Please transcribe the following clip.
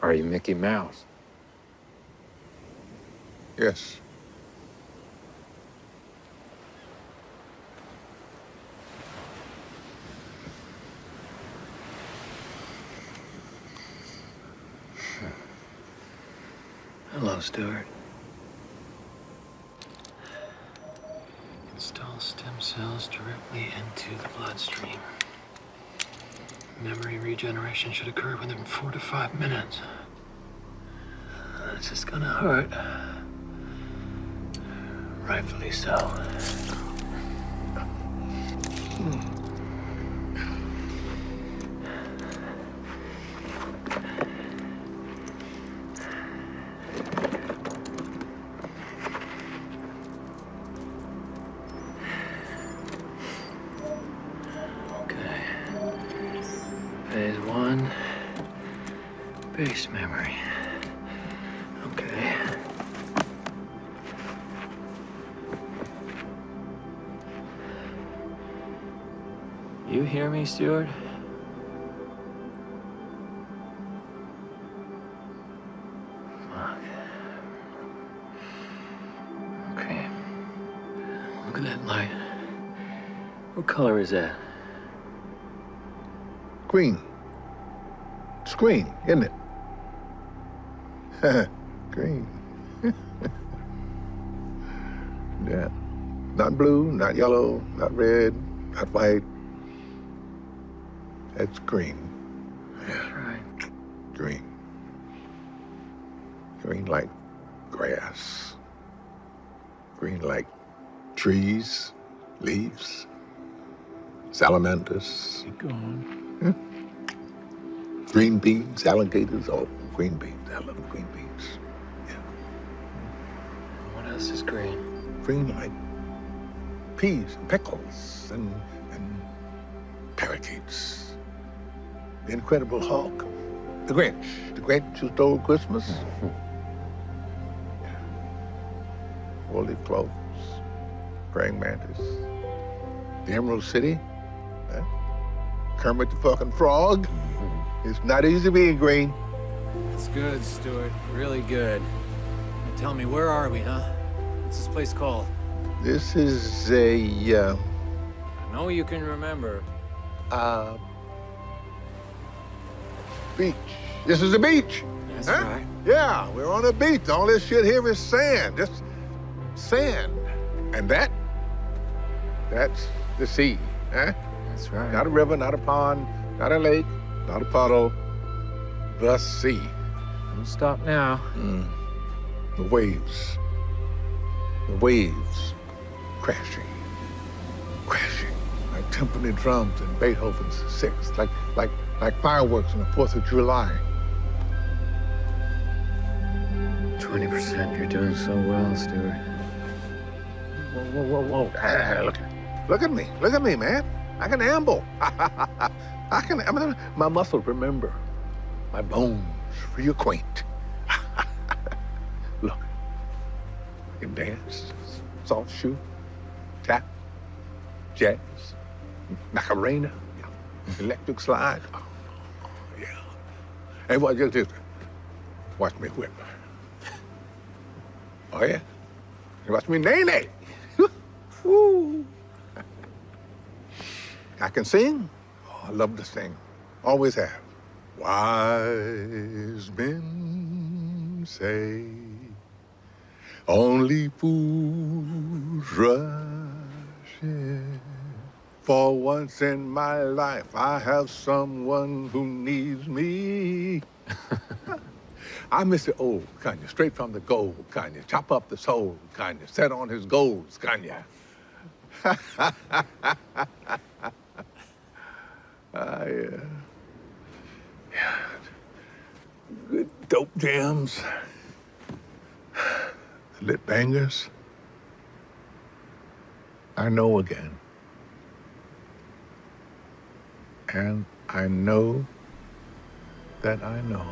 Are you Mickey Mouse? Yes. Hello, Stuart. Install stem cells directly into the bloodstream. Memory regeneration should occur within 4 to 5 minutes. This is gonna hurt. Rightfully so. Okay. Phase 1, base memory. Okay. You hear me, Stuart? Fuck. Okay. Look at that light. What color is that? Green. It's green, isn't it? Green. Yeah. Not blue, not yellow, not red, not white. It's green. That's right. Green. Green like grass. Green like trees, leaves, salamanders. Keep going. Green beans, alligators, oh, green beans. I love green beans. Yeah. What else is green? Green like peas and pickles and parakeets. The Incredible Hulk. The Grinch who stole Christmas. Yeah. Four-leaf clovers. Praying mantis. The Emerald City. Kermit the fucking Frog. It's not easy being green. It's good, Stuart. Really good. Now tell me, where are we, huh? What's this place called? This is a, I know you can remember. Beach. This is a beach. That's huh? right. Yeah, we're on a beach. All this shit here is sand. Just sand. And that's the sea, huh? That's right. Not a river, not a pond, not a lake, not a puddle. The sea. Don't stop now. The waves. The waves crashing. Crashing. Like timpani drums in Beethoven's Sixth. Like fireworks on the 4th of July. 20%. You're doing so well, Stuart. Whoa. Look at me. Look at me, man. I can amble. My muscles remember. My bones reacquaint. Look. I can dance, soft shoe, tap, jazz, Macarena, electric slide. Oh, yeah. Hey, what? Just watch me whip. Oh yeah. Watch me nay-nay. Woo. I can sing. Oh, I love to sing. Always have. Wise men say only fools rush in. For once in my life, I have someone who needs me. I miss the old Kanye, straight from the gold Kanye. Chop up the soul Kanye, set on his goals Kanye. Yeah. Good dope jams. Lit bangers. I know again. And I know that I know.